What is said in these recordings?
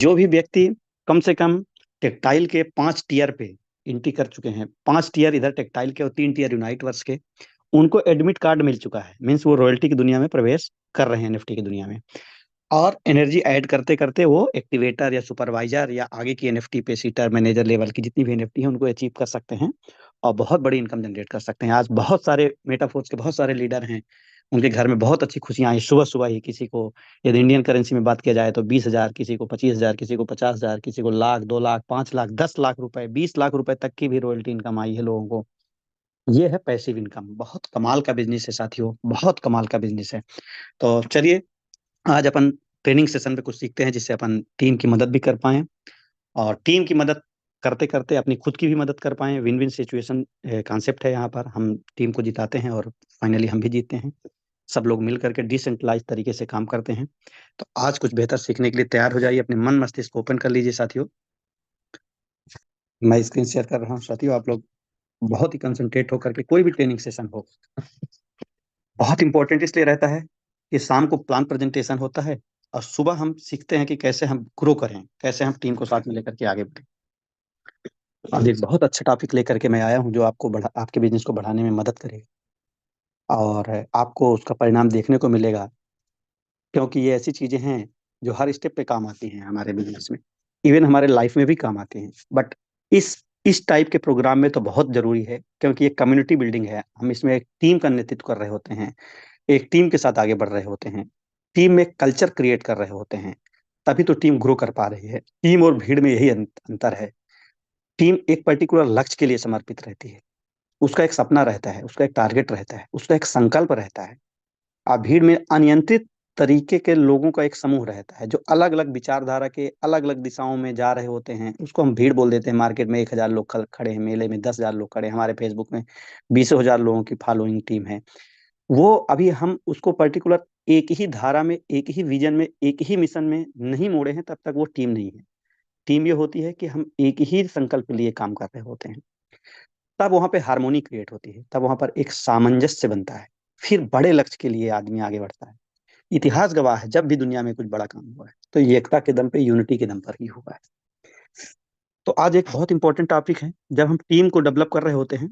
जो भी व्यक्ति कम से कम टेक्सटाइल के 5 टियर पे एंट्री कर चुके हैं, 5 टियर इधर टेक्सटाइल के और 3 टियर यूनाइट वर्स के, उनको एडमिट कार्ड मिल चुका है। मीन्स वो रॉयल्टी की दुनिया में प्रवेश कर रहे हैं, एनएफटी की दुनिया में। और एनर्जी ऐड करते करते वो एक्टिवेटर या सुपरवाइजर या आगे की एनएफटी पे सीटर मैनेजर लेवल की जितनी भी एनएफटी है उनको अचीव कर सकते हैं और बहुत बड़ी इनकम जनरेट कर सकते हैं। आज बहुत सारे मेटाफोर्स के बहुत सारे लीडर हैं, उनके घर में बहुत अच्छी खुशियां आई सुबह सुबह ही। किसी को यदि इंडियन करेंसी में बात किया जाए तो 20,000, किसी को 25,000, किसी को 50,000, किसी को लाख, 2 लाख, 5 लाख, 10 लाख रुपए, 20 लाख रुपए तक की भी रॉयल्टी इनकम आई है लोगों को। ये है पैसिव इनकम। बहुत कमाल का बिजनेस है साथियों, बहुत कमाल का बिजनेस है। तो चलिए, आज अपन ट्रेनिंग सेशन पे कुछ सीखते हैं जिससे अपन टीम की मदद भी कर पाए और टीम की मदद करते करते अपनी खुद की भी मदद कर पाए। विन विन सिचुएशन कॉन्सेप्ट है यहाँ पर। हम टीम को जिताते हैं और फाइनली हम भी जीतते हैं। सब लोग मिल करके डिसेंट्रलाइज तरीके से काम करते हैं। तो आज कुछ बेहतर सीखने के लिए तैयार हो जाइए, अपने मन मस्तिष्क को ओपन कर लीजिए साथियों। मैं स्क्रीन शेयर कर रहा हूँ साथियों, आप लोग बहुत ही कंसंट्रेट होकर के कोई भी ट्रेनिंग सेशन हो, बहुत इंपॉर्टेंट इसलिए रहता है कि शाम को प्लान प्रेजेंटेशन होता है और सुबह हम सीखते हैं कि कैसे हम ग्रो करें, कैसे हम टीम को साथ में लेकर के आगे बढ़ें। आज एक बहुत अच्छा टॉपिक लेकर के मैं आया हूँ जो आपको आपके बिजनेस को बढ़ाने में मदद करेगा और आपको उसका परिणाम देखने को मिलेगा, क्योंकि ये ऐसी चीजें हैं जो हर स्टेप पे काम आती हैं हमारे बिजनेस में, इवन हमारे लाइफ में भी काम आती हैं। बट इस इस टाइप के प्रोग्राम में तो बहुत जरूरी है, क्योंकि ये कम्युनिटी बिल्डिंग है। हम इसमें एक टीम का नेतृत्व कर रहे होते हैं, एक टीम के साथ आगे बढ़ रहे होते हैं, टीम में कल्चर क्रिएट कर रहे होते हैं, तभी तो टीम ग्रो कर पा रही है। टीम और भीड़ में यही अंतर है। टीम एक पर्टिकुलर लक्ष्य के लिए समर्पित रहती है, उसका एक सपना रहता है, उसका एक टारगेट रहता है, उसका एक संकल्प रहता है। आप भीड़ में अनियंत्रित तरीके के लोगों का एक समूह रहता है जो अलग अलग विचारधारा के अलग अलग दिशाओं में जा रहे होते हैं। उसको हम भीड़ बोल देते हैं। मार्केट में 1,000 लोग खड़े हैं, मेले में 10,000 लोग खड़े हैं, हमारे फेसबुक में 20,000 लोगों की फॉलोइंग टीम है। वो अभी हम उसको पर्टिकुलर एक ही धारा में, एक ही विजन में, एक ही मिशन में नहीं मोड़े हैं, तब तक वो टीम नहीं है। टीम ये होती है कि हम एक ही संकल्प के लिए काम कर रहे होते हैं। तब वहां पे हार्मोनी क्रिएट होती है, तब वहां पर एक सामंजस्य बनता है। फिर बड़े लक्ष्य के लिए आदमी आगे बढ़ता है। इतिहास गवाह है, जब भी दुनिया में कुछ बड़ा काम हुआ है तो ये एकता के दम पे, यूनिटी के दम पर ही हुआ है। तो आज एक बहुत इंपॉर्टेंट टॉपिक है। जब हम टीम को डेवलप कर रहे होते हैं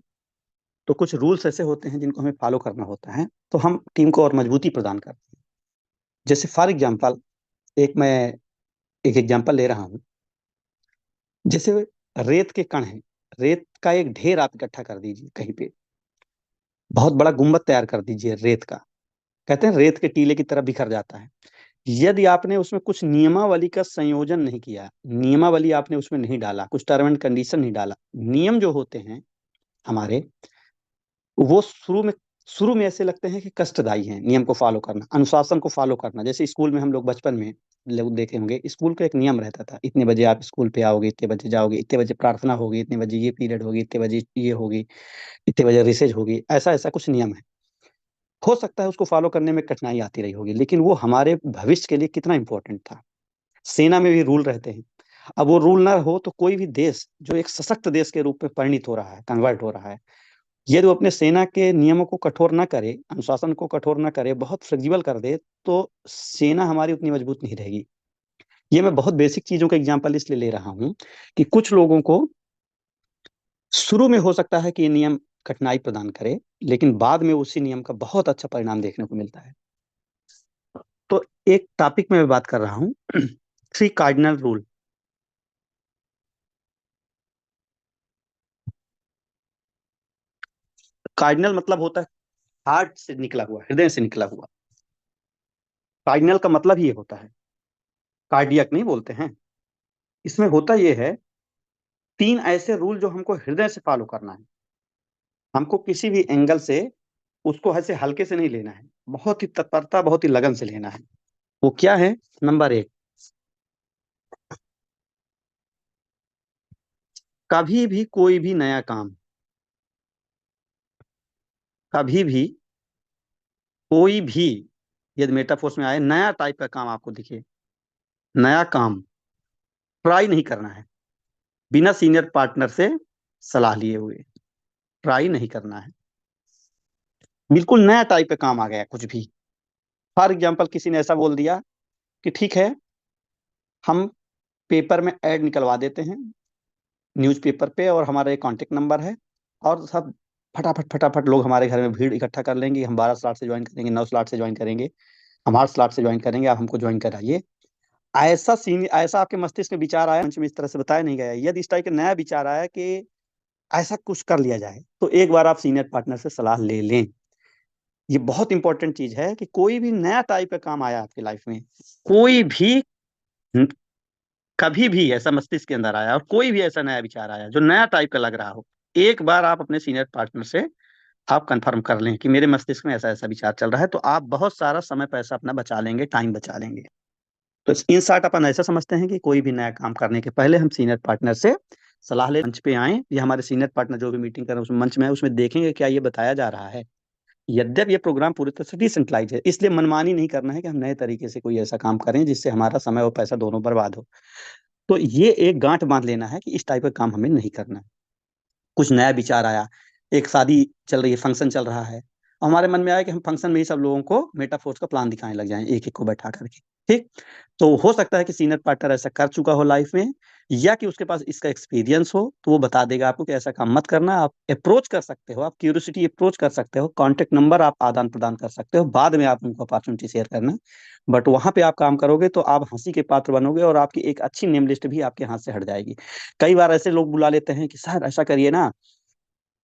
तो कुछ रूल्स ऐसे होते हैं जिनको हमें फॉलो करना होता है, तो हम टीम को और मजबूती प्रदान करते हैं। जैसे फॉर एग्जाम्पल, मैं एक एग्जाम्पल ले रहा हूँ। जैसे रेत के कण हैं, रेत का एक ढेर आप इकट्ठा कर दीजिए कहीं पे, बहुत बड़ा गुम्बद तैयार कर दीजिए रेत का। कहते हैं रेत के टीले की तरह बिखर जाता है। यदि आपने उसमें कुछ नियमावली का संयोजन नहीं किया, नियमावली आपने उसमें नहीं डाला, कुछ टर्म एंड कंडीशन नहीं डाला, नियम जो होते हैं हमारे, वो शुरू में ऐसे लगते हैं कि कष्टदायी हैं। नियम को फॉलो करना, अनुशासन को फॉलो करना, जैसे स्कूल में हम लोग बचपन में लोग देखे होंगे, स्कूल का एक नियम रहता था, इतने बजे आप स्कूल पे आओगे, इतने बजे जाओगे, इतने बजे प्रार्थना होगी, इतने बजे ये पीरियड होगी, इतने बजे ये होगी, इतने बजे रिसेज होगी। ऐसा ऐसा कुछ नियम है। हो सकता है उसको फॉलो करने में कठिनाई आती रही होगी, लेकिन वो हमारे भविष्य के लिए कितना इंपॉर्टेंट था। सेना में भी रूल रहते हैं। अब वो रूल ना हो तो कोई भी देश जो एक सशक्त देश के रूप में परिणित हो रहा है, कन्वर्ट हो रहा है, यदि वो अपने सेना के नियमों को कठोर ना करे, अनुशासन को कठोर ना करे, बहुत फ्लेक्सिबल कर दे, तो सेना हमारी उतनी मजबूत नहीं रहेगी। ये मैं बहुत बेसिक चीजों का एग्जांपल इसलिए ले रहा हूं कि कुछ लोगों को शुरू में हो सकता है कि ये नियम कठिनाई प्रदान करे, लेकिन बाद में उसी नियम का बहुत अच्छा परिणाम देखने को मिलता है। तो एक टॉपिक में मैं बात कर रहा हूँ, थ्री कार्डिनल रूल। कार्डिनल मतलब होता है हार्ट से निकला हुआ, हृदय से निकला हुआ। कार्डिनल का मतलब ये होता है, कार्डियक नहीं बोलते हैं। इसमें होता ये है, 3 ऐसे रूल जो हमको हृदय से फॉलो करना है। हमको किसी भी एंगल से उसको ऐसे हल्के से नहीं लेना है, बहुत ही तत्परता, बहुत ही लगन से लेना है। वो क्या है? नंबर 1, कभी भी कोई भी नया काम, कभी भी कोई भी, यदि मेटाफोर्स में आए, नया टाइप का काम आपको दिखे, नया काम ट्राई नहीं करना है बिना सीनियर पार्टनर से सलाह लिए हुए। ट्राई नहीं करना है। बिल्कुल नया टाइप का काम आ गया कुछ भी, फॉर एग्जाम्पल किसी ने ऐसा बोल दिया कि ठीक है, हम पेपर में ऐड निकलवा देते हैं न्यूज़पेपर पे, और हमारा एक कांटेक्ट नंबर है, और सब फटाफट फटाफट लोग हमारे घर में भीड़ इकट्ठा कर लेंगे, हम 12 स्लॉट से ज्वाइन करेंगे, 9 स्लॉट से ज्वाइन करेंगे, हम 8 स्लॉट से ज्वाइन करेंगे, आप हमको ज्वाइन कराइए। ऐसा सीन, ऐसा आपके मस्तिष्क में विचार आया, मंच में इस तरह से बताया नहीं गया है, यदि इस टाइप का नया विचार आया कि ऐसा कुछ कर लिया जाए, तो एक बार आप सीनियर पार्टनर से सलाह ले लें। ये बहुत इंपॉर्टेंट चीज है कि कोई भी नया टाइप का काम आया आपकी लाइफ में, कोई भी कभी भी ऐसा मस्तिष्क के अंदर आया और कोई भी ऐसा नया विचार आया जो नया टाइप का लग रहा हो, एक बार आप अपने सीनियर पार्टनर से आप कंफर्म कर लें कि मेरे मस्तिष्क में ऐसा ऐसा विचार चल रहा है, तो आप बहुत सारा समय पैसा अपना बचा लेंगे, टाइम बचा लेंगे। तो इन शॉर्ट अपन ऐसा समझते हैं कि कोई भी नया काम करने के पहले हम सीनियर पार्टनर से सलाह ले, मंच पे आए या हमारे सीनियर पार्टनर जो भी मीटिंग कर रहे हैं उस मंच में है, उसमें देखेंगे क्या ये बताया जा रहा है। यद्यप ये प्रोग्राम पूरी तरह से डिसेंट्रलाइज है, इसलिए मनमानी नहीं करना है कि हम नए तरीके से कोई ऐसा काम करें जिससे हमारा समय और पैसा दोनों बर्बाद हो। तो ये एक गांठ बांध लेना है कि इस टाइप का काम हमें नहीं करना है। कुछ नया विचार आया, एक शादी चल रही है, फंक्शन चल रहा है, और हमारे मन में आया कि हम फंक्शन में ही सब लोगों को मेटाफोर्स का प्लान दिखाने लग जाएं, एक एक को बैठा करके। ठीक, तो हो सकता है कि सीनियर पार्टनर ऐसा कर चुका हो लाइफ में, या कि उसके पास इसका एक्सपीरियंस हो, तो वो बता देगा आपको कि ऐसा काम मत करना। आप अप्रोच कर सकते हो, आप क्यूरियोसिटी अप्रोच कर सकते हो, कॉन्टेक्ट नंबर आप आदान प्रदान कर सकते हो, बाद में आप उनको अपॉर्चुनिटी शेयर करना। बट वहां पे आप काम करोगे तो आप हंसी के पात्र बनोगे, और आपकी एक अच्छी नेम लिस्ट भी आपके हाथ से हट जाएगी। कई बार ऐसे लोग बुला लेते हैं कि सर ऐसा करिए ना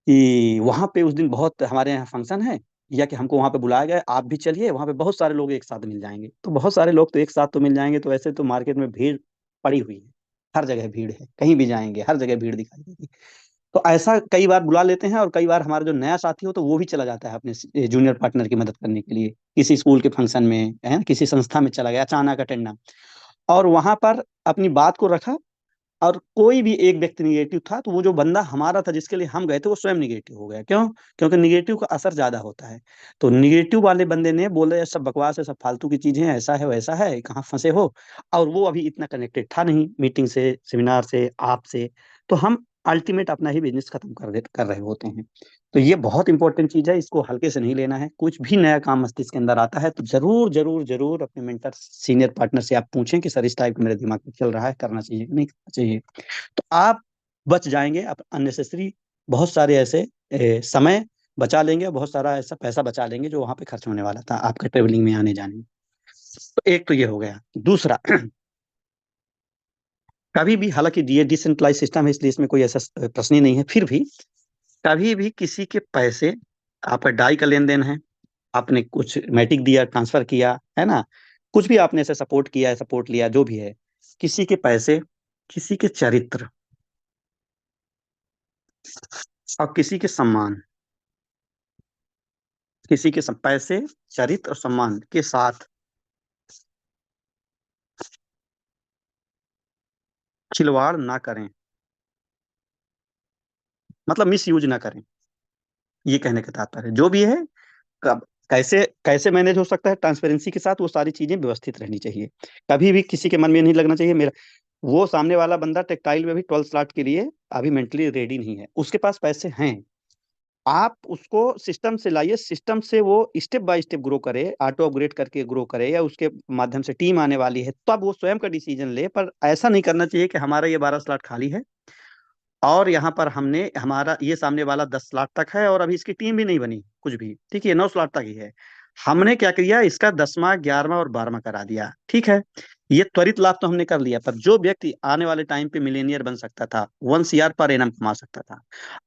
कि वहां पे उस दिन बहुत हमारे यहाँ फंक्शन है, या कि हमको वहां पे बुलाया गया है, आप भी चलिए, वहां पे बहुत सारे लोग एक साथ मिल जाएंगे। तो बहुत सारे लोग तो एक साथ तो मिल जाएंगे, तो ऐसे तो मार्केट में भीड़ पड़ी हुई है, हर जगह भीड़ है, कहीं भी जाएंगे हर जगह भीड़ दिखाई देगी। तो ऐसा कई बार बुला लेते हैं, और कई बार हमारा जो नया साथी हो तो वो भी चला जाता है अपने जूनियर पार्टनर की मदद करने के लिए, किसी स्कूल के फंक्शन में है, किसी संस्था में चला गया अचानक अटेंडा, और वहां पर अपनी बात को रखा, और कोई भी एक व्यक्ति निगेटिव था, तो वो जो बंदा हमारा था जिसके लिए हम गए थे वो स्वयं निगेटिव हो गया। क्यों? क्योंकि निगेटिव का असर ज्यादा होता है। तो निगेटिव वाले बंदे ने बोला ये सब बकवास है, सब फालतू की चीजें हैं, ऐसा है वैसा है, कहाँ फंसे हो, और वो अभी इतना कनेक्टेड था नहीं मीटिंग से, सेमिनार से, आपसे। तो हम अल्टीमेट अपना ही बिजनेस खत्म कर रहे होते हैं। तो ये बहुत इंपॉर्टेंट चीज है, इसको हल्के से नहीं लेना है। कुछ भी नया काम मस्तिष्क के अंदर आता है तो जरूर जरूर जरूर अपने मेंटर सीनियर पार्टनर से आप पूछें कि सर इस टाइप का मेरे दिमाग में चल रहा है, करना चाहिए कि नहीं करना चाहिए। तो आप बच जाएंगे, आप अननेसेसरी बहुत सारे ऐसे समय बचा लेंगे, और बहुत सारा ऐसा पैसा बचा लेंगे जो वहां पे खर्च होने वाला था आपके ट्रेवलिंग में आने जाने में। तो एक तो ये हो गया। दूसरा, कभी भी, हालांकि ये डिसेंट्रलाइज सिस्टम है इसलिए इसमें कोई ऐसा प्रश्न ही नहीं है, फिर भी कभी भी किसी के पैसे, आपका डाई का लेन देन है, आपने कुछ मैटिक दिया, ट्रांसफर किया है ना, कुछ भी आपने ऐसे सपोर्ट किया है, सपोर्ट लिया, जो भी है, किसी के पैसे, किसी के चरित्र, और किसी के सम्मान, किसी के पैसे, चरित्र और सम्मान के साथ खिलवाड़ ना करें, मतलब मिस यूज ना करें। ये कहने का तात्पर्य जो भी है, कब कैसे कैसे मैनेज हो सकता है, ट्रांसपेरेंसी के साथ वो सारी चीजें व्यवस्थित रहनी चाहिए। कभी भी किसी के मन में नहीं लगना चाहिए मेरा, वो सामने वाला बंदा टेक्सटाइल में भी 12 स्लॉट के लिए अभी मेंटली रेडी नहीं है, उसके पास पैसे हैं, आप उसको सिस्टम से लाइए, सिस्टम से वो स्टेप बाय स्टेप ग्रो करे, ऑटो अपग्रेड करके ग्रो करे, या उसके माध्यम से टीम आने वाली है तब वो स्वयं का डिसीजन ले। पर ऐसा नहीं करना चाहिए कि हमारा ये 12 स्लॉट खाली है, और यहाँ पर हमने, हमारा ये सामने वाला 10 स्लॉट तक है, और अभी इसकी टीम भी नहीं बनी कुछ भी, ठीक है, 9 स्लॉट तक ही है। हमने क्या किया, इसका 10वां 11वां और 12वां करा दिया, ठीक है। ये त्वरित लाभ तो हमने कर लिया, पर जो व्यक्ति आने वाले टाइम पे मिलेनियर बन सकता था, 1 CR पर एनम कमा सकता था,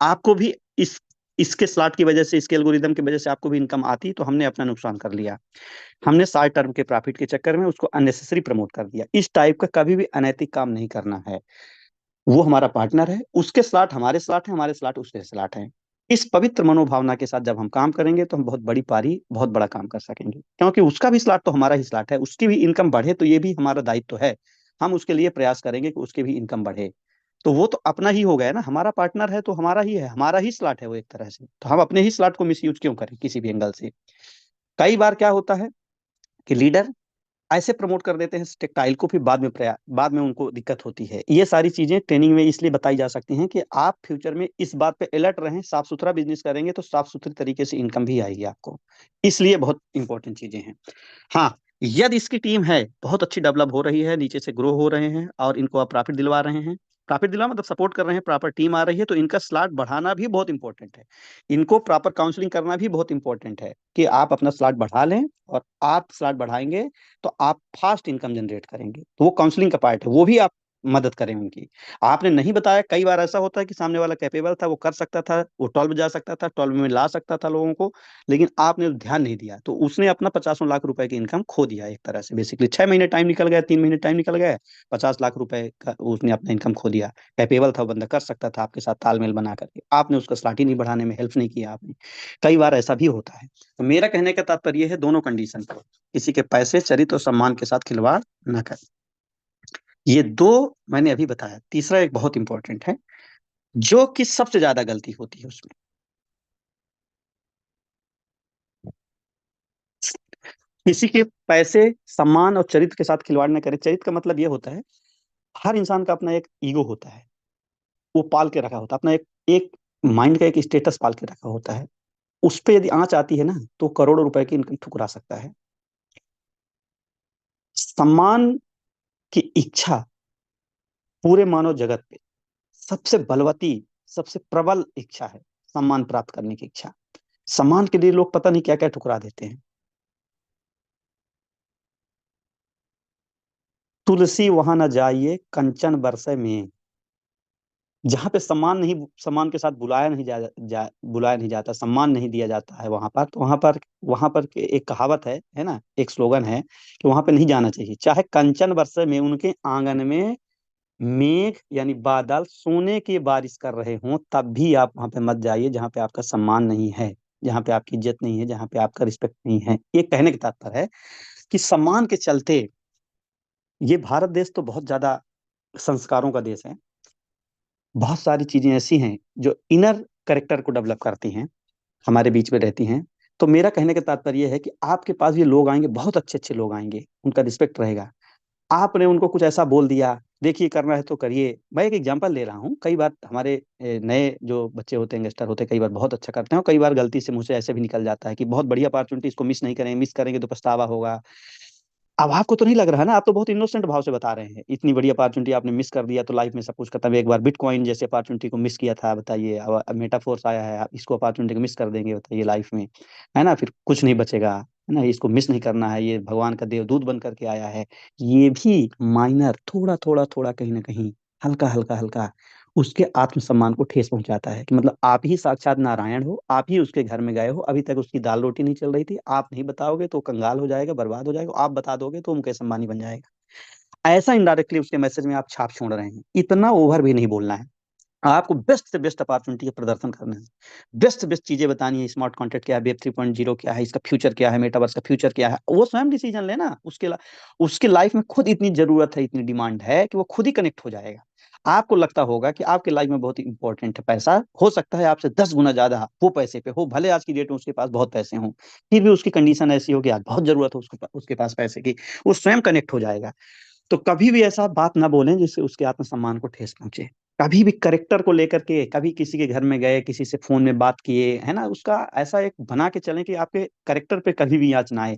आपको भी इस इसके स्लॉट की वजह से, इसके एल्गोरिदम की वजह से आपको भी इनकम आती, तो हमने अपना नुकसान कर लिया। हमने शॉर्ट टर्म के प्रॉफिट के चक्कर में उसको अननेसेसरी प्रमोट कर दिया। इस टाइप का कभी भी अनैतिक काम नहीं करना है। वो हमारा पार्टनर है, उसके स्लॉट हमारे स्लॉट है, हमारे स्लॉट उसके स्लॉट है। इस पवित्र मनोभावना के साथ जब हम काम करेंगे तो हम बहुत बड़ी पारी, बहुत बड़ा काम कर सकेंगे, क्योंकि उसका भी स्लॉट तो हमारा ही स्लॉट है, उसकी भी इनकम बढ़े तो ये भी हमारा दायित्व है। हम उसके लिए प्रयास करेंगे कि उसकी भी इनकम बढ़े। तो वो तो अपना ही हो गया ना, हमारा पार्टनर है तो हमारा ही है, हमारा ही स्लॉट है वो एक तरह से, तो हम अपने ही स्लॉट को मिस यूज क्यों करें किसी भी एंगल से। कई बार क्या होता है कि लीडर ऐसे प्रमोट कर देते हैं टेक्टाइल को, फिर बाद में उनको दिक्कत होती है। ये सारी चीजें ट्रेनिंग में इसलिए बताई जा सकती हैं कि आप फ्यूचर में इस बात पे अलर्ट रहें, साफ सुथरा बिजनेस करेंगे तो साफ सुथरी तरीके से इनकम भी आएगी आपको। इसलिए बहुत इंपॉर्टेंट चीजें हैं। हाँ, यदि इसकी टीम है बहुत अच्छी, डेवलप हो रही है, नीचे से ग्रो हो रहे हैं और इनको आप प्रॉफिट दिलवा रहे हैं, प्रॉफिट दिलवा मतलब सपोर्ट कर रहे हैं, प्रॉपर टीम आ रही है, तो इनका स्लॉट बढ़ाना भी बहुत इंपॉर्टेंट है। इनको प्रॉपर काउंसलिंग करना भी बहुत इंपॉर्टेंट है कि आप अपना स्लॉट बढ़ा लें, और आप स्लॉट बढ़ाएंगे तो आप फास्ट इनकम जनरेट करेंगे, तो वो काउंसलिंग का पार्ट है, वो भी आप मदद करें उनकी। आपने नहीं बताया, कई बार ऐसा होता है कि सामने वाला कैपेबल था, वो कर सकता था, वो 12 जा सकता था, 12 में ला सकता था लोगों को, लेकिन आपने ध्यान नहीं दिया, तो उसने अपना 50 लाख रुपए की इनकम खो दिया एक तरह से। बेसिकली 6 महीने टाइम निकल गया, 3 महीने टाइम निकल गया, 50 लाख रुपए का उसने अपना इनकम खो दिया। कैपेबल था वो बंदा, कर सकता था आपके साथ तालमेल बना करके, आपने उसका स्लॉट ही नहीं बढ़ाने में हेल्प नहीं किया आपने। कई बार ऐसा भी होता है। तो मेरा कहने का तात्पर्य है, दोनों कंडीशन पर किसी के पैसे, चरित्र और सम्मान के साथ खिलवाड़ न करें। ये दो मैंने अभी बताया। तीसरा एक बहुत इंपॉर्टेंट है, जो कि सबसे ज्यादा गलती होती है उसमें, किसी के पैसे, सम्मान और चरित्र के साथ खिलवाड़ न करें। चरित्र का मतलब ये होता है, हर इंसान का अपना एक ईगो होता है, वो पाल के रखा होता है, अपना एक एक माइंड का एक स्टेटस पाल के रखा होता है। उस पे यदि आंच आती है ना, तो करोड़ों रुपए की इनकम ठुकरा सकता है। सम्मान की इच्छा पूरे मानव जगत पे सबसे बलवती, सबसे प्रबल इच्छा है, सम्मान प्राप्त करने की इच्छा। सम्मान के लिए लोग पता नहीं क्या क्या ठुकरा देते हैं। तुलसी वहां न जाइए कंचन बरसे में। जहां पे सम्मान नहीं, सम्मान के साथ बुलाया नहीं जाता, सम्मान नहीं दिया जाता है वहां पर, तो वहां पर एक कहावत है ना, एक स्लोगन है कि वहां पे नहीं जाना चाहिए। चाहे कंचन वर्षा में उनके आंगन में मेघ यानी बादल सोने की बारिश कर रहे हों, तब भी आप वहां पे मत जाइए जहां पे आपका सम्मान नहीं है, जहां पे आपकी इज्जत नहीं है, जहां पे आपका रिस्पेक्ट नहीं है। ये कहने का तात्पर्य है कि सम्मान के चलते, ये भारत देश तो बहुत ज्यादा संस्कारों का देश है। बहुत सारी चीजें ऐसी हैं जो इनर करेक्टर को डेवलप करती हैं, हमारे बीच में रहती हैं। तो मेरा कहने का तात्पर्य है कि आपके पास ये लोग आएंगे, बहुत अच्छे अच्छे लोग आएंगे, उनका रिस्पेक्ट रहेगा। आपने उनको कुछ ऐसा बोल दिया, देखिए करना है तो करिए। मैं एक एग्जांपल ले रहा हूँ, कई बार हमारे नए जो बच्चे होते हैं, यंगस्टर होते हैं, कई बार बहुत अच्छा करते हैं, और कई बार गलती से मुझसे ऐसे भी निकल जाता है कि बहुत बढ़िया अपॉर्चुनिटी, इसको मिस नहीं करें, मिस करेंगे तो पछतावा होगा। अब आपको तो नहीं लग रहा है ना, आप तो बहुत इनोसेंट भाव से बता रहे हैं, इतनी बड़ी अपॉर्चुनिटी आपने मिस कर दिया तो लाइफ में सब कुछ खत्म है। एक बार बिटकॉइन जैसे अपॉर्चुनिटी को मिस किया था, बताइए, अब मेटाफोर्स आया है, आप इसको अपॉर्चुनिटी को मिस कर देंगे, बताइए लाइफ में, है ना, फिर कुछ नहीं बचेगा, है ना। इसको मिस नहीं करना है, ये भगवान का देवदूत बन करके आया है। ये भी माइनर, थोड़ा थोड़ा थोड़ा, कहीं ना कहीं, हल्का हल्का हल्का उसके आत्मसम्मान को ठेस पहुंचाता है, कि मतलब आप ही साक्षात नारायण हो, आप ही उसके घर में गए हो, अभी तक उसकी दाल रोटी नहीं चल रही थी, आप नहीं बताओगे तो कंगाल हो जाएगा, बर्बाद हो जाएगा, आप बता दोगे तो मुकेश अंबानी बन जाएगा। ऐसा इनडायरेक्टली उसके मैसेज में आप छाप छोड़ रहे हैं। इतना ओवर भी नहीं बोलना है, आपको बेस्ट से बेस्ट अपॉर्चुनिटी का प्रदर्शन करना है, बेस्ट से बेस्ट चीजें बतानी है। स्मार्ट कॉन्ट्रैक्ट क्या है, वेब 3.0 क्या है, इसका फ्यूचर क्या है, मेटावर्स का फ्यूचर क्या है, वो स्वयं डिसीजन लेना। उसके लाइफ में खुद इतनी जरूरत है, इतनी डिमांड है कि वो खुद ही कनेक्ट हो जाएगा। आपको लगता होगा कि आपके लाइफ में बहुत ही इंपॉर्टेंट है पैसा, हो सकता है आपसे 10 गुना ज्यादा वो पैसे पे हो, भले आज की डेट में उसके पास बहुत पैसे हों, फिर भी उसकी कंडीशन ऐसी हो कि आज बहुत जरूरत हो उसके पास पैसे की, वो स्वयं कनेक्ट हो जाएगा। तो कभी भी ऐसा बात ना बोलें जिससे उसके आत्मसम्मान को ठेस पहुंचे। कभी भी करेक्टर को लेकर के, कभी किसी के घर में गए, किसी से फोन में बात किए, है ना, उसका ऐसा एक बना के चलें कि आपके करेक्टर पे कभी भी आँच ना आए।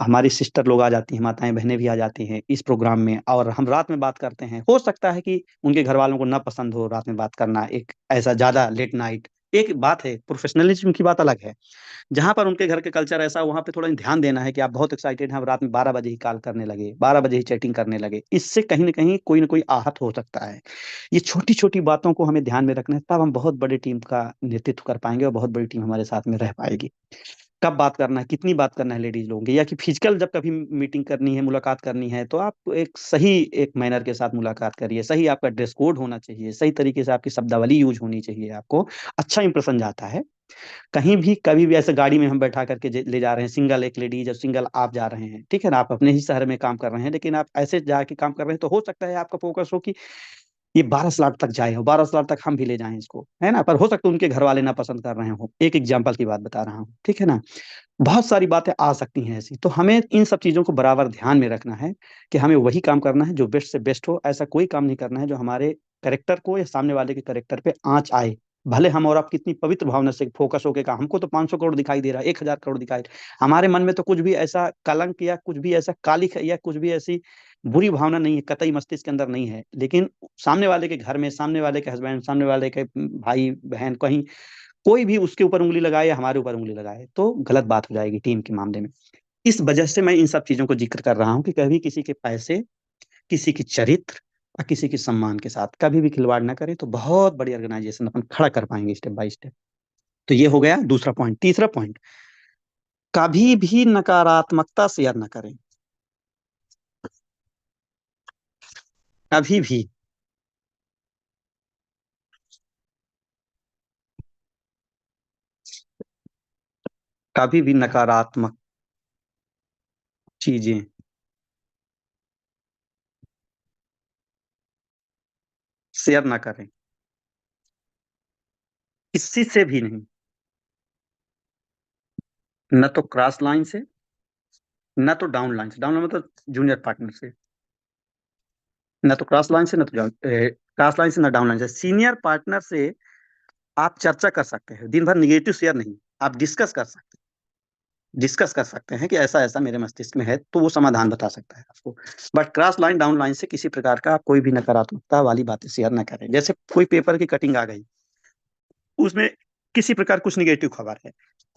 हमारी सिस्टर लोग आ जाती हैं, माताएं बहनें भी आ जाती हैं इस प्रोग्राम में, और हम रात में बात करते हैं, हो सकता है कि उनके घर वालों को ना पसंद हो रात में बात करना, एक ऐसा ज्यादा लेट नाइट। एक बात है, प्रोफेशनलिज्म की बात अलग है। जहां पर उनके घर के कल्चर ऐसा, वहां पे थोड़ा ध्यान देना है कि आप बहुत एक्साइटेड हैं, आप रात में 12 बजे ही कॉल करने लगे, 12 बजे ही चैटिंग करने लगे, इससे कहीं ना कोई आहत हो सकता है। ये छोटी छोटी बातों को हमें ध्यान में रखना है, तब हम बहुत बड़ी टीम का नेतृत्व कर पाएंगे, और बहुत बड़ी टीम हमारे साथ में रह पाएगी। कब बात करना है, कितनी बात करना है लेडीज लोगों की, या कि फिजिकल जब कभी मीटिंग करनी है, मुलाकात करनी है, तो आप एक सही, एक मैनर के साथ मुलाकात करिए, सही आपका ड्रेस कोड होना चाहिए, सही तरीके से आपकी शब्दावली यूज होनी चाहिए, आपको अच्छा इंप्रेशन जाता है। कहीं भी कभी भी ऐसे गाड़ी में हम बैठा करके ले जा रहे हैं, सिंगल एक लेडीज और सिंगल आप जा रहे हैं, ठीक है ना, आप अपने ही शहर में काम कर रहे हैं, लेकिन आप ऐसे जाके काम कर रहे हैं, तो हो सकता है आपका फोकस हो कि ये 12 स्लॉट तक जाए, हो 12 स्लॉट तक हम भी ले जाएं इसको, है ना, पर हो सकता है उनके घर वाले ना पसंद कर रहे हो। एक एग्जाम्पल की बात बता रहा हूँ, ठीक है ना। बहुत सारी बातें आ सकती हैं ऐसी, तो हमें इन सब चीजों को बराबर ध्यान में रखना है कि हमें वही काम करना है जो बेस्ट से बेस्ट हो। ऐसा कोई काम नहीं करना है जो हमारे करेक्टर को या सामने वाले के करेक्टर पे आंच आए, भले हम और आप कितनी पवित्र भावना से फोकस होके कहा, हमको तो 500 करोड़ दिखाई दे रहा है, 1000 करोड़ दिखाई, हमारे मन में तो कुछ भी ऐसा कलंक या कुछ भी ऐसा कालिख या कुछ भी ऐसी बुरी भावना नहीं है, कतई मस्तिष्क के अंदर नहीं है। लेकिन सामने वाले के घर में, सामने वाले के हस्बैंड, सामने वाले के भाई बहन, कहीं कोई भी उसके ऊपर उंगली लगाए या हमारे ऊपर उंगली लगाए तो गलत बात हो जाएगी टीम के मामले में। इस वजह से मैं इन सब चीजों को जिक्र कर रहा हूँ कि कभी किसी के पैसे, किसी की चरित्र और किसी के सम्मान के साथ कभी भी खिलवाड़ ना करें, तो बहुत बड़ी ऑर्गेनाइजेशन अपन खड़ा कर पाएंगे स्टेप बाय स्टेप। तो ये हो गया दूसरा पॉइंट। तीसरा पॉइंट, कभी भी नकारात्मकता शेयर ना करें। कभी भी। कभी भी नकारात्मक चीजें शेयर ना करें, किसी से भी नहीं। न तो क्रॉस लाइन से, न तो डाउन लाइन से, डाउन लाइन मतलब जूनियर पार्टनर से, न तो क्रॉस लाइन से, न तो क्रॉस लाइन से, न डाउन लाइन से। सीनियर पार्टनर से आप चर्चा कर सकते हैं, दिन भर निगेटिव शेयर नहीं, आप डिस्कस कर सकते हैं कि ऐसा ऐसा मेरे मस्तिष्क में है, तो वो समाधान बता सकता है आपको। But cross line down line से किसी प्रकार का आप कोई भी नकारात्मकता वाली बातें शेयर ना करें। जैसे कोई पेपर की कटिंग आ गई, उसमें किसी प्रकार कुछ निगेटिव खबर है,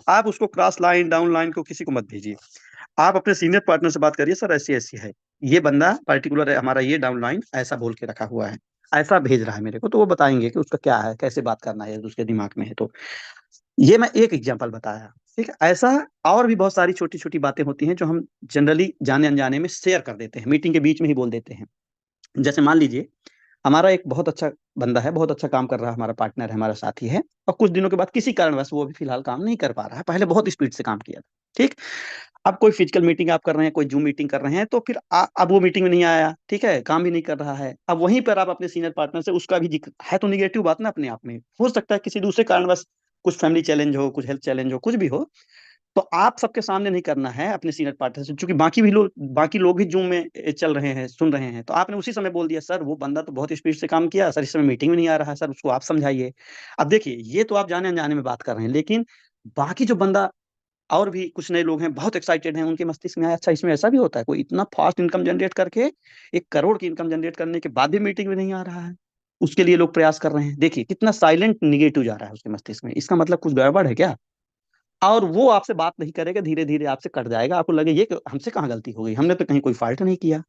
आप उसको क्रॉस लाइन डाउन लाइन को किसी को मत भेजिए। आप अपने सीनियर पार्टनर से बात करिए, सर ऐसी ऐसी है, ये बंदा पर्टिकुलर है हमारा, ये डाउन लाइन ऐसा बोल के रखा हुआ है, ऐसा भेज रहा है मेरे को, तो वो बताएंगे कि उसका क्या है, कैसे बात करना है, उसके दिमाग में है। तो ये मैं एक एग्जांपल बताया। ठीक है, ऐसा और भी बहुत सारी छोटी छोटी बातें होती हैं जो हम जनरली जाने अनजाने में शेयर कर देते हैं, मीटिंग के बीच में ही बोल देते हैं। जैसे मान लीजिए हमारा एक बहुत अच्छा बंदा है, बहुत अच्छा काम कर रहा है, हमारा पार्टनर है, हमारा साथी है, और कुछ दिनों के बाद किसी कारणवश वो भी फिलहाल काम नहीं कर पा रहा है, पहले बहुत स्पीड से काम किया था। ठीक। अब कोई फिजिकल मीटिंग आप कर रहे हैं, कोई जूम मीटिंग कर रहे हैं, तो फिर अब वो मीटिंग में नहीं आया, ठीक है, काम भी नहीं कर रहा है। अब वहीं पर आप अपने सीनियर पार्टनर से उसका भी जिक्र है, तो निगेटिव बात ना अपने आप में, हो सकता है किसी दूसरे कारणवश कुछ फैमिली चैलेंज हो, कुछ हेल्थ चैलेंज हो, कुछ भी हो, तो आप सबके सामने नहीं करना है अपने सीनियर पार्टनर से, क्योंकि बाकी लोग भी जूम में चल रहे हैं, सुन रहे हैं, तो आपने उसी समय बोल दिया, सर वो बंदा तो बहुत स्पीड से काम किया सर, इस समय मीटिंग में नहीं आ रहा है सर, उसको आप समझाइए। अब देखिए, ये तो आप जाने अनजाने में बात कर रहे हैं, लेकिन बाकी जो बंदा, और भी कुछ नए लोग हैं बहुत एक्साइटेड हैं, उनके मस्तिष्क में आया, अच्छा इसमें ऐसा भी होता है, कोई इतना फास्ट इनकम जनरेट करके 1 करोड़ की इनकम जनरेट करने के बाद भी मीटिंग में नहीं आ रहा है, उसके लिए लोग प्रयास कर रहे हैं। देखिए कितना साइलेंट निगेटिव जा रहा है उसके मस्तिष्क में, इसका मतलब कुछ गड़बड़ है क्या। और वो आपसे बात नहीं करेगा, धीरे धीरे आपसे कट जाएगा, आपको लगे ये कि हमसे कहाँ गलती हो गई, हमने तो कहीं कोई फॉल्ट नहीं किया।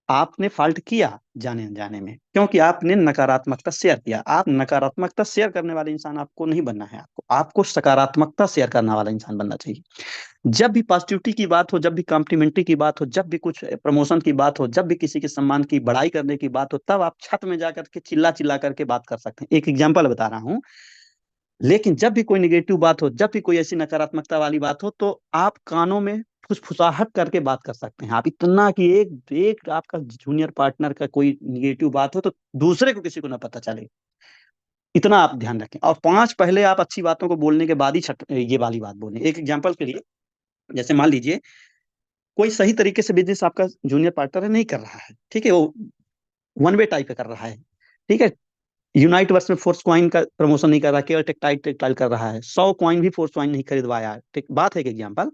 आपने फॉल्ट किया जाने अनजाने में, क्योंकि आपने नकारात्मकता शेयर किया। आप नकारात्मकता शेयर करने वाले इंसान आपको नहीं बनना है, आपको आपको सकारात्मकता शेयर करने वाला इंसान बनना चाहिए। जब भी पॉजिटिविटी की बात हो, जब भी कॉम्प्लीमेंट्री की बात हो, जब भी कुछ प्रमोशन की बात हो, जब भी किसी के सम्मान की बड़ाई करने की बात हो, तब आप छत में जाकर के चिल्ला चिल्ला करके बात कर सकते हैं। एक एग्जाम्पल बता रहा हूँ। लेकिन जब भी कोई निगेटिव बात हो, जब भी कोई ऐसी नकारात्मकता वाली बात हो, तो आप कानों में फुसफुसाहट करके बात कर सकते हैं। आप इतना कि एक एक आपका जूनियर पार्टनर का कोई निगेटिव बात हो तो दूसरे को किसी को ना पता चले, इतना आप ध्यान रखें। और 5 पहले आप अच्छी बातों को बोलने के बाद ही ये वाली बात बोलें। एक एग्जांपल के लिए, जैसे मान लीजिए कोई सही तरीके से बिजनेस आपका जूनियर पार्टनर है नहीं कर रहा है, ठीक है, वो वन वे टाइप का कर रहा है, ठीक है, यूनाइट वर्स में फोर्स कॉइन का प्रमोशन नहीं कर रहा, केवल टेक्टाइल टेक्टाइल कर रहा है, 100 कॉइन भी फोर्स कॉइन नहीं खरीदवाया, ठीक बात है, एक एग्जाम्पल।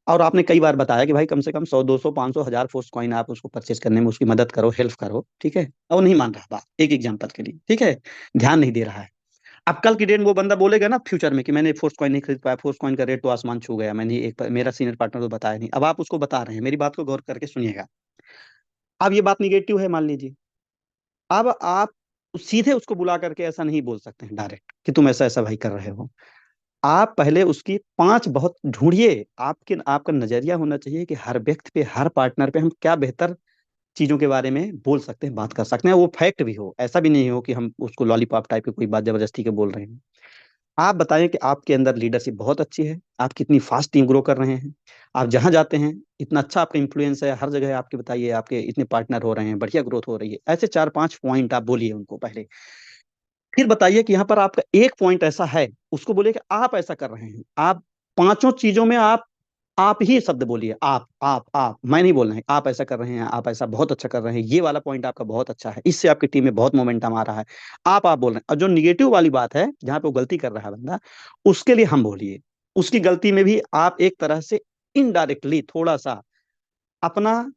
और आपने कई बार बताया कि भाई कम से कम 100 200 500 1000 फोर्स कॉइन आप उसको परचेज करने में उसकी मदद करो, हेल्प करो, ठीक है, और नहीं मान रहा बात, एक एग्जाम्पल के लिए, ठीक है, ध्यान नहीं दे रहा है। अब कल की डेट में वो बंदा बोलेगा ना फ्यूचर में कि मैंने फोर्स कॉइन नहीं खरीद पाया, फोर्स कॉइन का रेट तो आसमान छू गया, मैंने मेरा सीनियर पार्टनर तो बताया नहीं, अब आप उसको बता रहे हैं, मेरी बात को गौर करके सुनिएगा। अब ये बात निगेटिव है मान लीजिए, अब आप सीधे उसको बुला करके ऐसा नहीं बोल सकते हैं डायरेक्ट कि तुम ऐसा ऐसा भाई कर रहे हो। आप पहले उसकी 5 बहुत ढूंढिए, आपके आपका नजरिया होना चाहिए कि हर व्यक्ति पे, हर पार्टनर पे हम क्या बेहतर चीजों के बारे में बोल सकते हैं, बात कर सकते हैं, वो फैक्ट भी हो, ऐसा भी नहीं हो कि हम उसको लॉलीपॉप टाइप की कोई बात जबरदस्ती के बोल रहे हैं। आप बताएं कि आपके अंदर लीडरशिप बहुत अच्छी है, आप कितनी फास्ट टीम ग्रो कर रहे हैं, आप जहां जाते हैं इतना अच्छा आपका इंफ्लुएंस है, हर जगह आपके बताइए आपके इतने पार्टनर हो रहे हैं, बढ़िया ग्रोथ हो रही है, ऐसे 4 5 पॉइंट आप बोलिए उनको पहले। फिर बताइए कि यहाँ पर आपका एक पॉइंट ऐसा है, उसको बोलिए कि आप ऐसा कर रहे हैं, आप पांचों चीजों में आप आप ही शब्द बोलिए, आप, मैं नहीं बोल रहा है, आप ऐसा कर रहे हैं, आप ऐसा बहुत अच्छा कर रहे हैं, ये वाला पॉइंट आपका बहुत अच्छा है, इससे आपकी टीम में बहुत मोमेंटम आ रहा है, आप बोल रहे हैं। और जो निगेटिव वाली बात है, जहां पे वो गलती कर रहा है बंदा, उसके लिए हम बोलिए, उसकी गलती में भी आप एक तरह से इनडायरेक्टली थोड़ा सा अपना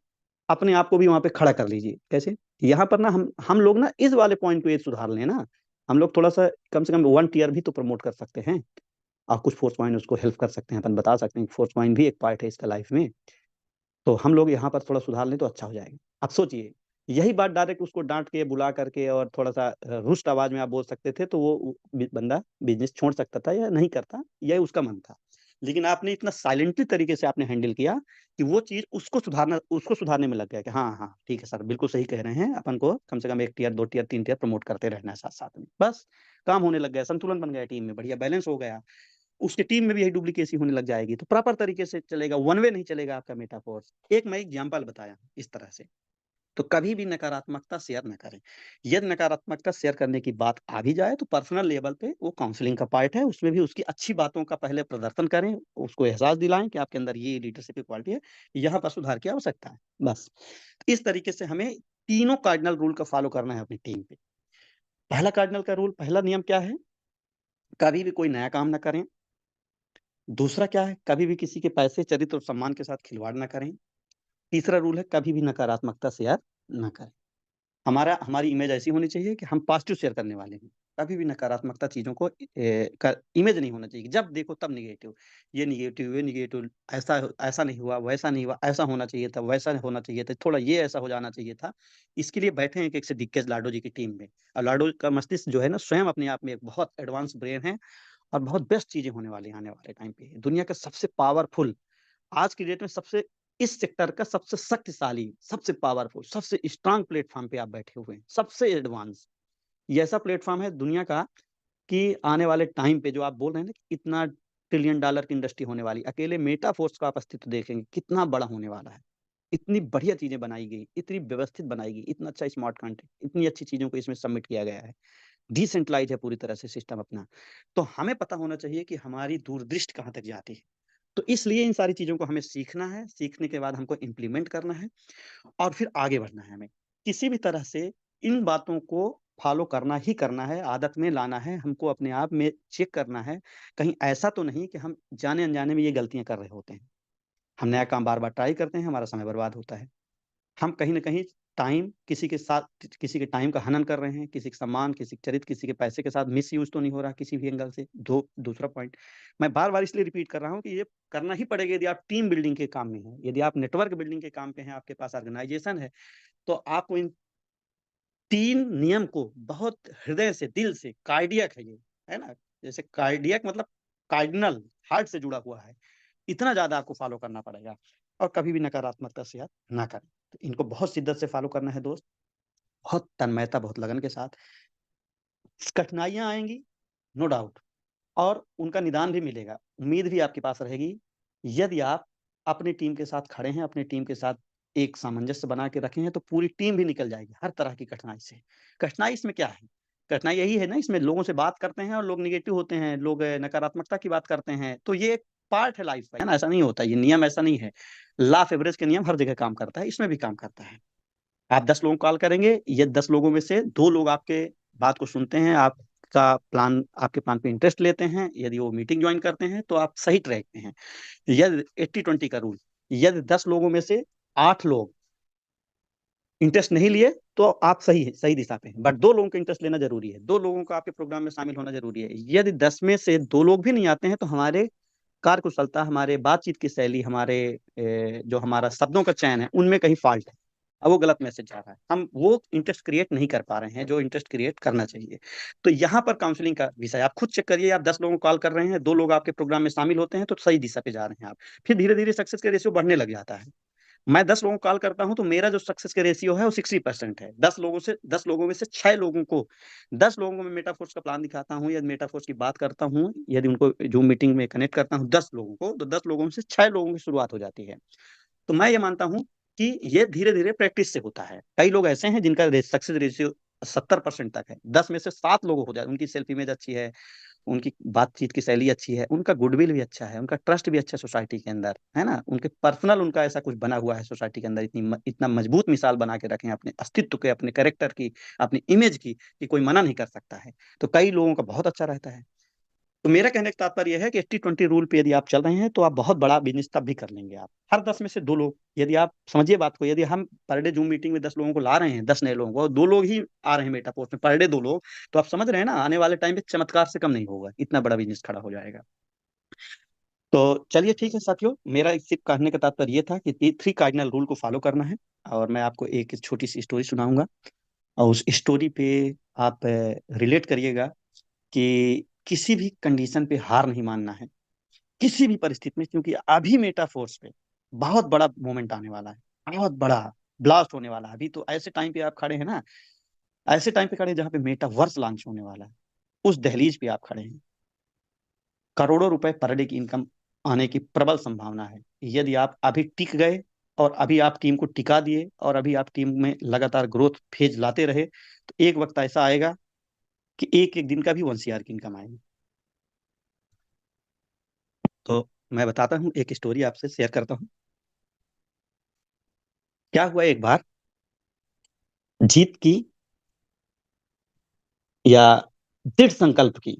अपने आप को भी वहां पे खड़ा कर लीजिए। कैसे? यहाँ पर ना हम लोग ना इस वाले पॉइंट को ये सुधार लें ना, हम लोग थोड़ा सा कम से कम 1 टियर भी तो प्रमोट कर सकते हैं, और कुछ फोर्स पॉइंट उसको हेल्प कर सकते हैं, अपन बता सकते हैं फोर्स पॉइंट भी एक पार्ट है इसका लाइफ में। तो हम लोग यहाँ पर थोड़ा सुधार लें तो अच्छा हो जाएगा। आप सोचिए, यही बात डायरेक्ट उसको डांट के बुला करके और थोड़ा सा रुष्ट आवाज में आप बोल सकते थे, तो वो बंदा बिजनेस छोड़ सकता था या नहीं करता, यही उसका मन था। लेकिन आपने इतना साइलेंटली तरीके से आपने हैंडल किया कि वो चीज उसको सुधारने में लग गया कि हाँ हाँ ठीक है सर, बिल्कुल सही कह रहे हैं, अपन को कम से कम 1 टियर 2 टियर 3 टियर प्रमोट करते रहना है साथ साथ में, बस काम होने लग गया, संतुलन बन गया टीम में, बढ़िया बैलेंस हो गया। उसकी टीम में भी यही डुप्लीकेसी होने लग जाएगी, तो प्रॉपर तरीके से चलेगा, वन वे नहीं चलेगा आपका मेटाफोर्स। एक मैं एग्जांपल बताया इस तरह से। तो कभी भी नकारात्मकता शेयर ना करें। यदि नकारात्मकता शेयर करने की बात आ भी जाए तो पर्सनल लेवल पे वो काउंसलिंग का पार्ट है, उसमें भी उसकी अच्छी बातों का पहले प्रदर्शन करें, उसको एहसास दिलाएं कि आपके अंदर ये लीडरशिप की क्वालिटी है, यहाँ पर सुधार की आवश्यकता है, बस। इस तरीके से हमें तीनों कार्डिनल रूल का फॉलो करना है अपनी टीम पे। पहला कार्डिनल का रूल, पहला नियम क्या है? कभी भी कोई नया काम ना करें। दूसरा क्या है? कभी भी किसी के पैसे, चरित्र और सम्मान के साथ खिलवाड़ ना करें। तीसरा रूल है, कभी भी नकारात्मकता शेयर ना करें। हमारी इमेज ऐसी होनी चाहिए कि हम पॉजिटिव शेयर करने वाले हैं। कभी भी नकारात्मकता चीज़ों को इमेज नहीं होना चाहिए, जब देखो तब निगेटिव, ये निगेटिव, ऐसा ऐसा नहीं हुआ, वैसा नहीं हुआ, ऐसा होना चाहिए था, वैसा होना चाहिए था, थोड़ा ये ऐसा हो जाना चाहिए था। इसके लिए बैठे हैं एक से डीके लाडो जी की टीम में। और लाडो का मस्तिष्क जो है ना, स्वयं अपने आप में एक बहुत एडवांस ब्रेन है, और बहुत बेस्ट चीजें होने वाली हैं आने वाले टाइम पे। दुनिया का सबसे पावरफुल, आज की डेट में सबसे, इस सेक्टर का सबसे शक्तिशाली, सबसे पावरफुल, सबसे स्ट्रांग प्लेटफॉर्म पे आप बैठे हुए हैं, सबसे एडवांस। ये ऐसा प्लेटफॉर्म है दुनिया का कि आने वाले टाइम पे जो आप बोल रहे हैं ना, इतना $1 ट्रिलियन की इंडस्ट्री होने वाली, अकेले मेटाफोर्स का आप अस्तित्व देखेंगे कितना बड़ा होने वाला है। इतनी बढ़िया चीजें बनाई गई, इतनी व्यवस्थित बनाई गई, इतना अच्छा स्मार्ट कंटेंट, इतनी अच्छी चीजों को इसमें सबमिट किया गया है, डिसेंट्रलाइज है पूरी तरह से सिस्टम अपना। तो हमें पता होना चाहिए कि हमारी दूरदृष्टि कहाँ तक जाती है। तो इसलिए इन सारी चीज़ों को हमें सीखना है, सीखने के बाद हमको इम्प्लीमेंट करना है, और फिर आगे बढ़ना है हमें। किसी भी तरह से इन बातों को फ़ॉलो करना ही करना है, आदत में लाना है, हमको अपने आप में चेक करना है। कहीं ऐसा तो नहीं कि हम जाने-अनजाने में ये गलतियाँ कर रहे होते हैं। हम नया काम बार-बार ट्राई करते हैं, हमारा समय बर्बाद होता है। हम कहीं न कहीं टाइम किसी के साथ, किसी के टाइम का हनन कर रहे हैं, किसी के सम्मान, किसी के चरित्र, किसी के पैसे के साथ मिसयूज़ तो नहीं हो रहा किसी भी एंगल से। दूसरा पॉइंट, मैं बार-बार इसलिए रिपीट कर रहा हूँ कि ये करना ही पड़ेगा यदि आप टीम बिल्डिंग के काम में हैं, यदि आप नेटवर्क बिल्डिंग के काम पे हैं, आपके पास ऑर्गेनाइज़ेशन है, तो आपको इन 3 नियम को बहुत हृदय से, दिल से, कार्डियक है ये, है ना? जैसे कार्डियक मतलब कार्डिनल, हार्ट से जुड़ा हुआ है। इतना ज़्यादा आपको फ़ॉलो करना पड़ेगा, और कभी भी नकारात्मकता शेयर ना करें। तो इनको बहुत शिद्दत से फ़ॉलो करना है दोस्त, बहुत तन्मयता, बहुत लगन के साथ। कठिनाइयाँ आएँगी, नो डाउट, और उनका निदान भी मिलेगा, उम्मीद भी आपके पास रहेगी, यदि आप अपनी टीम के साथ खड़े हैं, अपनी टीम के साथ एक सामंजस्य बना के रखे हैं, तो पूरी टीम भी निकल जाएगी हर तरह की कठिनाई से। कठिनाई इसमें क्या है? कठिनाई यही है ना, इसमें लोगों से बात करते हैं और लोग नेगेटिव होते हैं, लोग नकारात्मकता की बात करते हैं, तो ये एक पार्ट है लाइफ़ का, है ना? ऐसा नहीं होता, ये नियम ऐसा नहीं है। लॉ ऑफ एवरेज के नियम हर जगह काम करता है, इसमें भी काम करता है। आप 10 लोगों को कॉल करेंगे, ये 10 लोगों में से 2 लोग आपके बात को सुनते हैं, आपके प्लान पे इंटरेस्ट लेते हैं, यदि वो मीटिंग जॉइन करते हैं, तो आप सही ट्रैक पे हैं। यदि 80-20 का रूल, यदि 10 लोगों में से 8 लोग इंटरेस्ट नहीं लिए, तो आप सही दिशा पे हैं। बट 2 लोगों को इंटरेस्ट लेना ज़रूरी है, 2 लोगों को आपके प्रोग्राम में शामिल होना ज़रूरी है। यदि 10 में से 2 लोग भी नहीं आते हैं, तो हमारे कार्यकुशलता, हमारे बातचीत की शैली, जो हमारा शब्दों का चयन है, उनमें कहीं फ़ॉल्ट है। अब वो गलत मैसेज जा रहा है। हम वो इंटरेस्ट क्रिएट नहीं कर पा रहे हैं, जो इंटरेस्ट क्रिएट करना चाहिए। तो यहाँ पर काउंसलिंग का विषय आप खुद चेक करिए, आप 10 लोगों को कॉल कर रहे हैं, 2 लोग आपके प्रोग्राम में शामिल होते हैं, तो सही दिशा पे जा रहे हैं आप। फिर धीरे-धीरे सक्सेस का रेशियो बढ़ने लग जाता है। मैं 10 लोगों को कॉल करता हूँ, तो मेरा जो सक्सेस का रेशियो है वो 60% है। 10 लोगों में से 6 लोगों को, 10 लोगों को मैं मेटाफोर्स का प्लान दिखाता हूँ या मेटाफोर्स की बात करता हूँ, यदि उनको ज़ूम मीटिंग में कनेक्ट करता हूँ 10 लोगों को, तो 10 लोगों में से 6 लोगों की शुरुआत हो जाती है। तो मैं ये मानता हूँ कि ये धीरे-धीरे प्रैक्टिस से होता है। कई लोग ऐसे हैं जिनका सक्सेस रेशियो 70% तक है। 10 में से 7 लोग हो जाए, उनकी सेल्फ इमेज अच्छी है, उनकी बातचीत की शैली अच्छी है, उनका गुडविल भी अच्छा है, उनका ट्रस्ट भी अच्छा है सोसाइटी के अंदर, है ना, उनके पर्सनल उनका ऐसा कुछ बना हुआ है सोसाइटी के अंदर, इतना मजबूत मिसाल बना के रखे हैं अपने अस्तित्व के, अपने कैरेक्टर की, अपनी इमेज की, कि कोई मना नहीं कर सकता है। तो कई लोगों का बहुत अच्छा रहता है। तो मेरा कहने का तात्पर्य यह है कि 80-20 रूल पे यदि आप चल रहे हैं तो आप बहुत बड़ा बिजनेस तब भी कर लेंगे। आप हर 10 में से 2 लोग, यदि आप समझिए बात को, यदि हम पर डे जूम मीटिंग में 10 लोगों को ला रहे हैं, 10 नए लोगों को, और 2 लोग ही आ रहे हैं मेटा पोस्ट में पर डे 2 लोग, तो आप समझ रहे हैं ना, आने वाले टाइम पे चमत्कार से कम नहीं होगा, इतना बड़ा बिजनेस खड़ा हो जाएगा। तो चलिए ठीक है साथियों, मेरा सिर्फ कहने का तात्पर्य ये था कि 3 कार्डिनल रूल को फॉलो करना है। और मैं आपको एक छोटी सी स्टोरी सुनाऊंगा, और उस स्टोरी पे आप रिलेट करिएगा कि किसी भी कंडीशन पे हार नहीं मानना है, किसी भी परिस्थिति में, क्योंकि अभी मेटा फोर्स पे बहुत बड़ा मोमेंट आने वाला है, बहुत बड़ा ब्लास्ट होने वाला है। अभी तो ऐसे टाइम पे आप खड़े हैं ना, ऐसे टाइम पे खड़े हैं जहाँ पे मेटा वर्स लॉन्च होने वाला है, उस दहलीज पे आप खड़े हैं। करोड़ों रुपए पर डे की इनकम आने की प्रबल संभावना है, यदि आप अभी टिक गए, और अभी आप टीम को टिका दिए, और अभी आप टीम में लगातार ग्रोथ फेज लाते रहे, तो एक वक्त ऐसा आएगा कि एक एक दिन का भी 1 CR की इनकम आएगी। तो मैं बताता हूँ, एक स्टोरी आपसे शेयर करता हूँ। क्या हुआ एक बार, जीत की या दृढ़ संकल्प की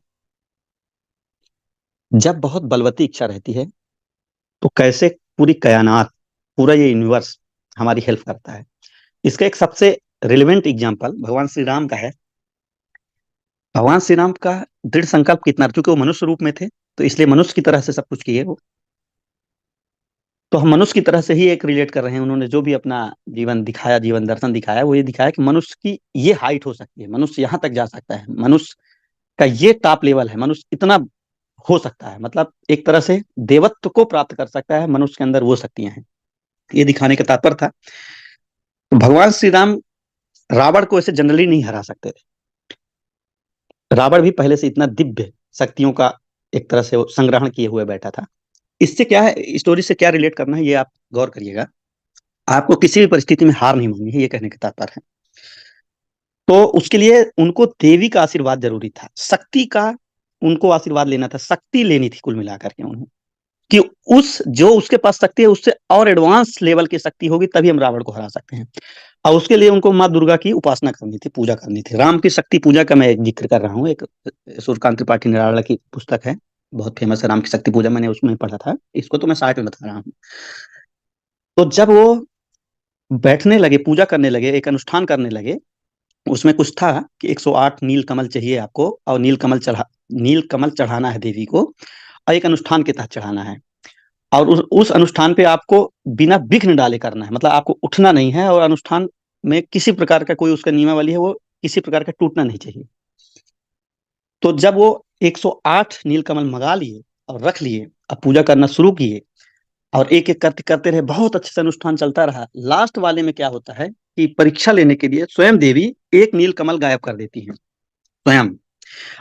जब बहुत बलवती इच्छा रहती है, तो कैसे पूरी कायनात, पूरा ये यूनिवर्स हमारी हेल्प करता है। इसका एक सबसे रिलेवेंट एग्जांपल भगवान श्री राम का है। भगवान श्री राम का दृढ़ संकल्प कितना, क्योंकि वो मनुष्य रूप में थे, तो इसलिए मनुष्य की तरह से सब कुछ किए वो। तो हम मनुष्य की तरह से ही एक रिलेट कर रहे हैं। उन्होंने जो भी अपना जीवन दिखाया, जीवन दर्शन दिखाया, वो ये दिखाया कि मनुष्य की ये हाइट हो सकती है, मनुष्य यहाँ तक जा सकता है, मनुष्य का ये टॉप लेवल है, मनुष्य इतना हो सकता है, मतलब एक तरह से देवत्व को प्राप्त कर सकता है, मनुष्य के अंदर वो शक्तियां हैं। ये दिखाने का तात्पर्य था। तो भगवान श्री राम रावण को ऐसे जनरली नहीं हरा सकते थे। रावण भी पहले से इतना दिव्य शक्तियों का एक तरह से वो संग्रहण किए हुए बैठा था। इससे क्या है, स्टोरी से क्या रिलेट करना है, ये आप गौर करिएगा। आपको किसी भी परिस्थिति में हार नहीं माननी है, ये कहने का तात्पर्य है। तो उसके लिए उनको देवी का आशीर्वाद जरूरी था, शक्ति का उनको आशीर्वाद लेना था, शक्ति लेनी थी कुल मिलाकर के उन्हें, कि उस जो उसके पास शक्ति है उससे और एडवांस लेवल की शक्ति होगी, तभी हम रावण को हरा सकते हैं। और उसके लिए उनको माँ दुर्गा की उपासना करनी थी, पूजा करनी थी। राम की शक्ति पूजा का मैं जिक्र कर रहा हूँ, एक सूर्यकांत त्रिपाठी निराला की पुस्तक है, बहुत फेमस है राम की शक्ति पूजा, मैंने उसमें पढ़ा था, इसको तो मैं साइड में बता रहा हूँ। तो जब वो बैठने लगे, पूजा करने लगे, एक अनुष्ठान करने लगे, उसमें कुछ था कि 108 नील कमल चाहिए आपको, और नील कमल चढ़ाना है देवी को, और एक अनुष्ठान के तहत चढ़ाना है। और उस अनुष्ठान पे आपको बिना विघ्न डाले करना है, मतलब आपको उठना नहीं है, और अनुष्ठान में किसी प्रकार का कोई उसका नियमावली है, वो किसी प्रकार का टूटना नहीं चाहिए। तो जब वो 108 नीलकमल मंगा लिए और रख लिए, अब पूजा करना शुरू किए, और एक एक करते करते रहे, बहुत अच्छे से अनुष्ठान चलता रहा। लास्ट वाले में क्या होता है कि परीक्षा लेने के लिए स्वयं देवी एक नीलकमल गायब कर देती हैं, स्वयं।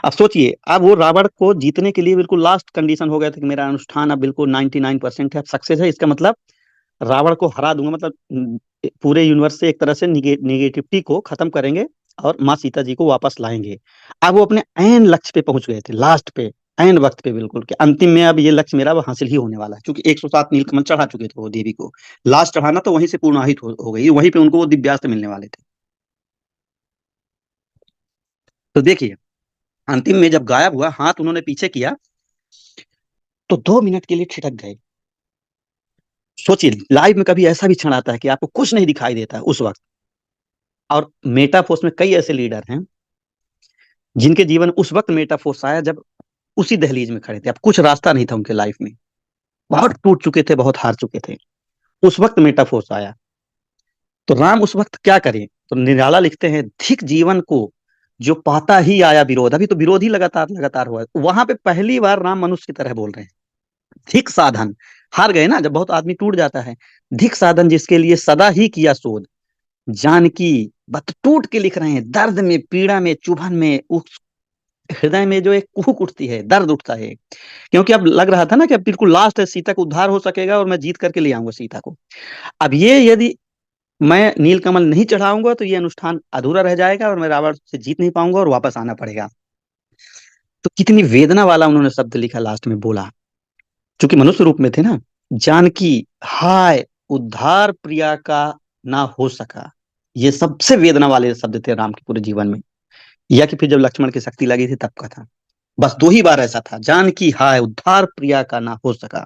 अब सोचिए, अब वो रावण को जीतने के लिए बिल्कुल लास्ट कंडीशन हो गया था कि मेरा अनुष्ठान अब बिल्कुल 99% है, अब सक्सेस है, इसका मतलब रावण को हरा दूंगा, मतलब पूरे यूनिवर्स से एक तरह से निगेटिविटी को खत्म करेंगे, और माँ सीता जी को वापस लाएंगे। अब वो अपने ऐन लक्ष्य पे पहुंच गए थे, लास्ट पे, ऐन वक्त पे, बिल्कुल कि अंतिम में अब ये लक्ष्य मेरा वो हासिल ही होने वाला है, क्योंकि 107 नीलकमल चढ़ा चुके थे वो देवी को। लास्ट चढ़ाना तो वहीं से पूर्णाहित हो गई, वहीं पे उनको वो दिव्यास्त्र मिलने वाले थे। तो देखिए, अंतिम में जब गायब हुआ, हाथ उन्होंने पीछे किया, तो 2 मिनट के लिए ठिठक गए। सोचिए, लाइव में कभी ऐसा भी क्षण आता है कि आपको कुछ नहीं दिखाई देता है उस वक्त। और मेटाफोर्स में कई ऐसे लीडर हैं जिनके जीवन उस वक्त मेटाफोर्स आया जब उसी दहलीज में खड़े थे, अब कुछ रास्ता नहीं था उनके लाइफ में, बहुत टूट चुके थे, बहुत हार चुके थे, उस वक्त मेटाफोर्स आया। तो राम उस वक्त क्या करें, तो निराला लिखते हैं, धिक जीवन को जो पाता ही आया विरोध, अभी तो विरोध ही लगातार लगातार हुआ है, वहां पे पहली बार राम मनुष्य की तरह बोल रहे हैं। धिक साधन, हार गए ना जब बहुत आदमी टूट जाता है। धिक साधन जिसके लिए सदा ही किया शोध, जानकी बत टूट के लिख रहे हैं, दर्द में, पीड़ा में, चुभन में, उस हृदय में जो एक कुहक उठती है, दर्द उठता है, क्योंकि अब लग रहा था ना कि अब बिल्कुल लास्ट है, सीता का उद्धार हो सकेगा और मैं जीत करके ले आऊंगा सीता को। अब ये यदि मैं नीलकमल नहीं चढ़ाऊंगा तो ये अनुष्ठान अधूरा रह जाएगा, और मैं रावण से जीत नहीं पाऊंगा और वापस आना पड़ेगा। तो कितनी वेदना वाला उन्होंने शब्द लिखा लास्ट में बोला, क्योंकि मनुष्य रूप में थे ना। जानकी हाय उद्धार प्रिया का ना हो सका, ये सबसे वेदना वाले शब्द थे राम के पूरे जीवन में। या कि फिर जब लक्ष्मण की शक्ति लगी थी तब का था। बस 2 ही बार ऐसा था, जानकी हाय उद्धार प्रिया का ना हो सका,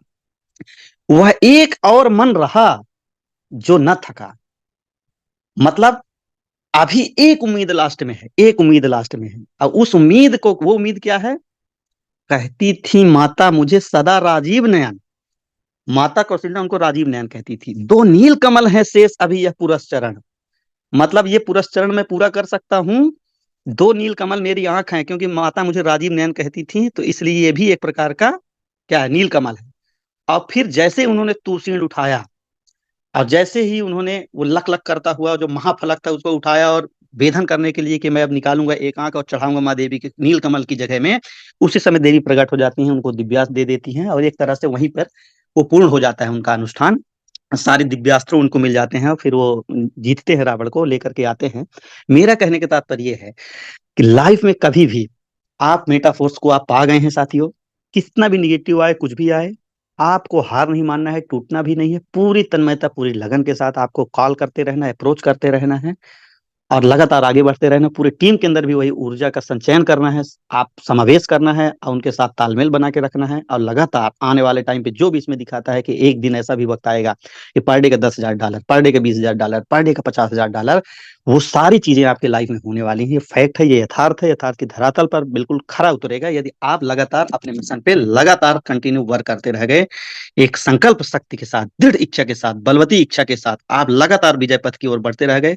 वह एक और मन रहा जो न थका। मतलब अभी एक उम्मीद लास्ट में है, एक उम्मीद लास्ट में है। और उस उम्मीद को, वो उम्मीद क्या है? कहती थी माता मुझे सदा राजीव नयन, माता कौशल्या उनको राजीव नयन कहती थी। 2 नील कमल है शेष अभी यह पुरस्चरण, मतलब ये पुरस्चरण मैं पूरा कर सकता हूँ। 2 नील कमल मेरी आंख है, क्योंकि माता मुझे राजीव नयन कहती थी, तो इसलिए ये भी एक प्रकार का क्या है, नील कमल है। और फिर जैसे उन्होंने तूशीण उठाया, और जैसे ही उन्होंने वो लक लक करता हुआ जो महाफलक था उसको उठाया, और वेधन करने के लिए कि मैं अब निकालूंगा एक आंख और चढ़ाऊंगा माँ देवी के नील कमल की जगह में, उसी समय देवी प्रकट हो जाती हैं, उनको दिव्यास्त्र दे देती हैं, और एक तरह से वहीं पर वो पूर्ण हो जाता है उनका अनुष्ठान। सारे दिव्यास्त्र उनको मिल जाते हैं, और फिर वो जीतते हैं, रावण को लेकर के आते हैं। मेरा कहने का तात्पर्य ये है कि लाइफ में कभी भी आप मेटाफोर्स को आप पा गए हैं साथियों। कितना भी निगेटिव आए, कुछ भी आए, आपको हार नहीं मानना है, टूटना भी नहीं है। पूरी तन्मयता, पूरी लगन के साथ आपको कॉल करते रहना है, अप्रोच करते रहना है, और लगातार आगे बढ़ते रहना। पूरी टीम के अंदर भी वही ऊर्जा का संचयन करना है, आप समावेश करना है, और उनके साथ तालमेल बना के रखना है। और लगातार आने वाले टाइम पे जो भी इसमें दिखाता है कि एक दिन ऐसा भी वक्त आएगा कि पर डे का $10,000, पर डे का $20,000, पर डे का $50,000, वो सारी चीजें आपके लाइफ में होने वाली हैं। ये फैक्ट है, ये यथार्थ है, यथार्थ की धरातल पर बिल्कुल खरा उतरेगा यदि आप लगातार अपने मिशन पे लगातार कंटिन्यू वर्क करते रह गए। एक संकल्प शक्ति के साथ, दृढ़ इच्छा के साथ, बलवती इच्छा के साथ आप लगातार विजय पथ की ओर बढ़ते रह गए,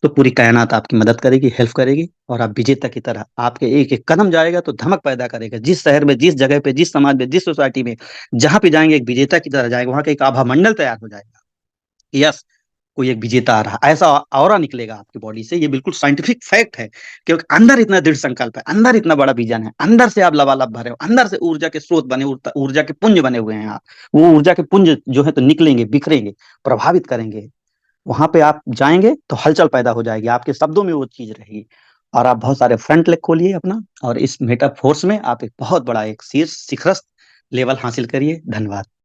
तो पूरी कायनात आपकी मदद करेगी, हेल्प करेगी, और आप विजेता की तरह आपके एक एक कदम जाएगा तो धमक पैदा करेगा। जिस शहर में, जिस जगह पे, जिस समाज में, जिस सोसाइटी में, जहां पे जाएंगे एक विजेता की तरह जाएंगे, वहां का एक आभा मंडल तैयार हो जाएगा। यस, कोई एक विजेता आ रहा, ऐसा ऑरा निकलेगा आपकी बॉडी से। ये बिल्कुल साइंटिफिक फैक्ट है, क्योंकि अंदर इतना दृढ़ संकल्प है, अंदर इतना बड़ा विजन है, अंदर से आप लबालब भरे हो, अंदर से ऊर्जा के स्रोत बने, ऊर्जा के पुंज बने हुए हैं आप। वो ऊर्जा के पुंज जो है तो निकलेंगे, बिखरेंगे, प्रभावित करेंगे। वहां पे आप जाएंगे तो हलचल पैदा हो जाएगी, आपके शब्दों में वो चीज रहेगी। और आप बहुत सारे फ्रंट लेग खोलिए अपना, और इस मेटाफोर्स में आप एक बहुत बड़ा एक शीर्ष शिखरस्थ लेवल हासिल करिए। धन्यवाद।